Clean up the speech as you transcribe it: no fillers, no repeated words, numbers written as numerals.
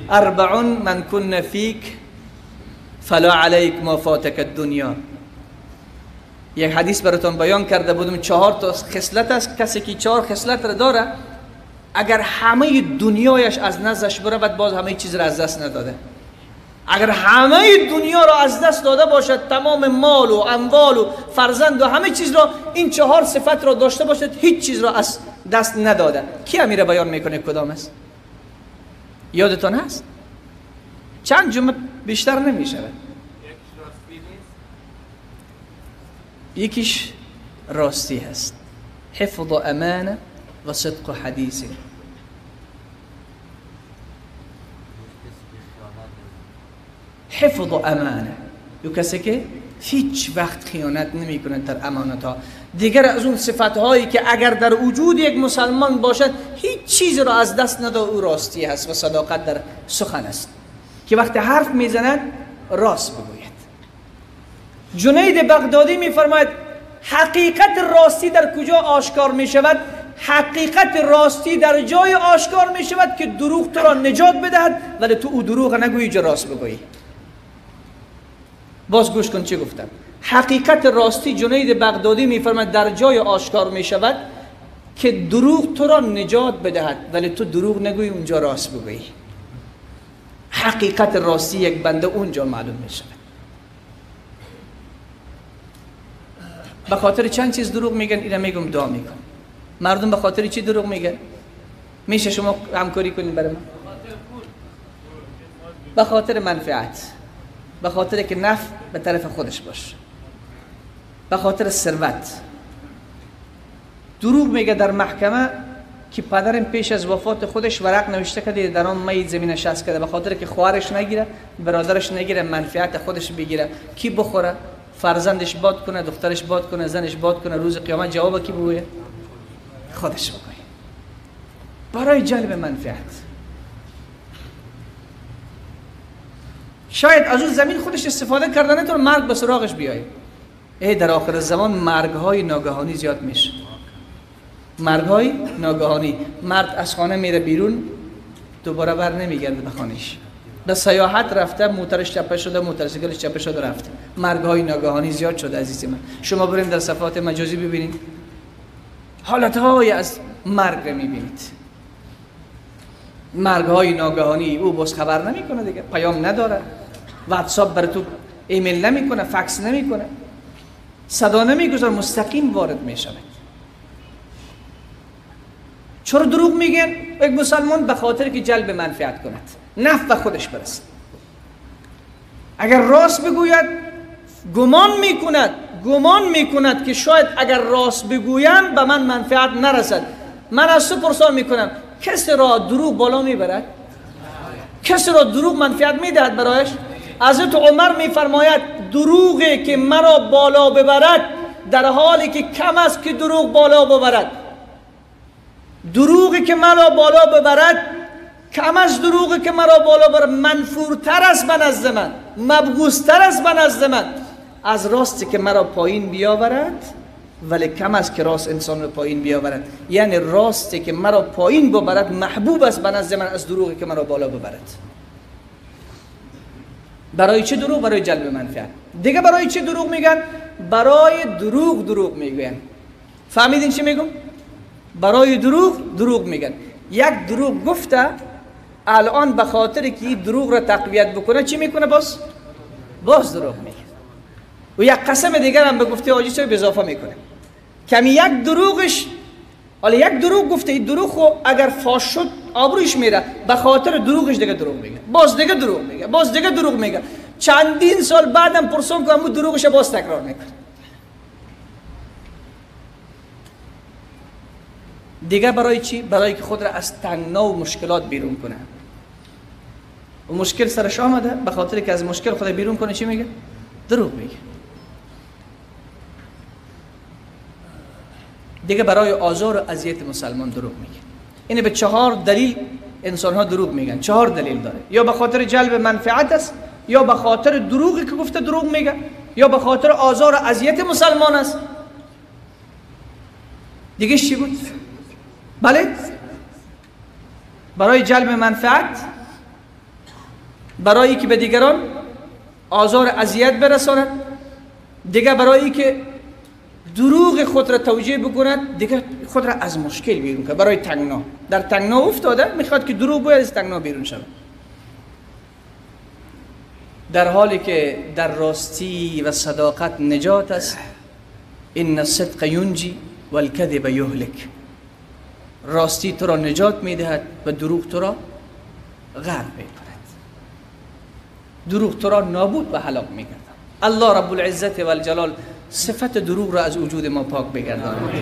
اربع من کن فیک فلا علیک ما فاتک الدنیا. یک حدیث براتون بیان کرده بودم 4 تا خصلت است. کسی که 4 خصلت را داره اگر همه دنیایش از نزدش بره بعد باز همه چیز را از دست نداده. اگر همه دنیا را از دست داده باشد، تمام مال و اموال و فرزند و همه چیز را، این 4 صفت را داشته باشد، هیچ چیز را از دست نداده. کی امیره بیان میکنه کدام است؟ یادتون هست؟ چند جمله بیشتر نمیشه. یکیش راستی هست، حفظ و امانه و صدق و حدیث. حفظ و امانه، یو کسی که هیچ وقت خیانت نمی کنه در امانت ها. دیگر از اون صفت هایی که اگر در وجود یک مسلمان باشد هیچ چیز را از دست نده، او راستی هست و صداقت در سخن است که وقتی حرف میزند راست بگوید. جنید بغدادی میفرماید حقیقت راستی در کجا آشکار می شود؟ حقیقت راستی در جای آشکار می شود که دروغ تو را نجات بدهد ولی تو او دروغ نگویی، جا راست بگویی. باز گوش کن چی گفتم. حقیقت راستی جنید بغدادی میفرماید در جای آشکار می شود که دروغ تو را نجات بدهد ولی تو دروغ نگویی، اونجا راست بگویی. حقیقت راستی یک بنده اونجا معلوم می شود. به خاطر چند چیز دروغ میگن؟ اینا میگم دعا میکنم. مردم به خاطر چی دروغ میگن؟ میشه شما همکاری کنین برای من؟ به خاطر منفعت، به خاطر که نفع به طرف خودش باشه، به خاطر ثروت. دروغ میگه در محکمه که پدرم پیش از وفات خودش ورق نوشته کرده در آن می زمین نشست کرده، به خاطر که خواهرش نگیره، برادرش نگیره، منفعت خودش بگیره. کی بخوره؟ فرزندش باد کنه، دخترش باد کنه، زنش باد کنه. روز قیامت جواب کی بگویه؟ خودش بگویه. برای جلب منفعت. شاید از اون زمین خودش استفاده کردن تو مرگ به سراغش بیاید. در آخر زمان مرگ های ناگهانی زیاد میشه. مرگ های ناگهانی. مرد از خانه میره بیرون دوباره بر نمیگرده به خانهش. به سیاحت رفته، موترش چپه شده، موتورسیکلش چپه شده رفته. مرگ های ناگهانی زیاد شده عزیز من. شما برین در صفحات مجازی ببینید حالت های از مرگ رو میبینید. مرگ های ناگهانی. او باز خبر نمیکنه دیگه، پیام نداره، واتساپ بر تو ایمیل نمیکنه، فکس نمیکنه، صدا نمیگذاره، مستقیم وارد میشه. چرا دروغ میگن؟ یک مسلمان به خاطر که جلب منفعت کند، نفع به خودش برسد. اگر راست بگوید گمان میکند که شاید اگر راست بگویم به من منفعت نرسد. من از تو پرسان میکنم کسی را دروغ بالا میبرد؟ کسی را دروغ منفعت میدهد برایش؟ حضرت عمر میفرماید دروغی که مرا بالا ببرد در حالی که کم است که دروغ بالا ببرد. دروغی که مرا بالا ببرد کم از دروغی که مرا بالا ببرد منفورتر است به نزد من، مبغوض‌تر است به نزد من از راستی که مرا پایین بیاورد، ولی کم است که راست انسان رو پایین بیاورد. یعنی راستی که مرا پایین ببرد محبوب است به نزد من از دروغی که مرا بالا ببرد. برای چه دروغ؟ برای جلب منفعت. دیگه برای چه دروغ میگن؟ برای دروغ میگن. فهمیدین چی میگم؟ برای دروغ میگن. یک دروغ گفته الان به خاطر که این دروغ را تقویت بکنه چی میکنه؟ باز دروغ میگه. و یک قسم دیگر هم به گفته حاجی صاحب اضافه میکنه. کمی یک دروغش، حالا یک دروغ گفته، این دروغ خو اگر فاش شد آبروش میره، به خاطر دروغش دیگه دروغ میگه، باز دیگه دروغ میگه، باز دیگه دروغ میگه. چندین سال بعدم پرسون که همون دروغش باز تکرار میکنه. دیگه برای چی؟ برای که خود را از تنگنا و مشکلات بیرون کنه. و مشکل سرش آمده، به خاطر که از مشکل خود بیرون کنه چی میگه؟ دروغ میگه. دیگه برای آزار و اذیت مسلمان دروغ میگه. اینه به 4 دلیل انسان ها دروغ میگن. 4 دلیل داره. یا به خاطر جلب منفعت است، یا به خاطر دروغی که گفته دروغ میگه، یا به خاطر آزار و اذیت مسلمان است. دیگه چی بود؟ بله؟ برای جلب منفعت برای که به دیگران آزار اذیت برساند، دیگه برای که دروغ خود را توجیه بکند، دیگه خود را از مشکل بیرون کنه. برای تنگنا، در تنگنا افتاده میخواد که دروغ باید از تنگنا بیرون شود، در حالی که در راستی و صداقت نجات است. ان الصدق ینجی والکذب یهلک. راستی تو را نجات میدهد و دروغ تو را غرق میکند، دروغ تو را نابود و هلاک میکند. الله رب العزت و الجلال صفت دروغ را از وجود ما پاک بگرداند.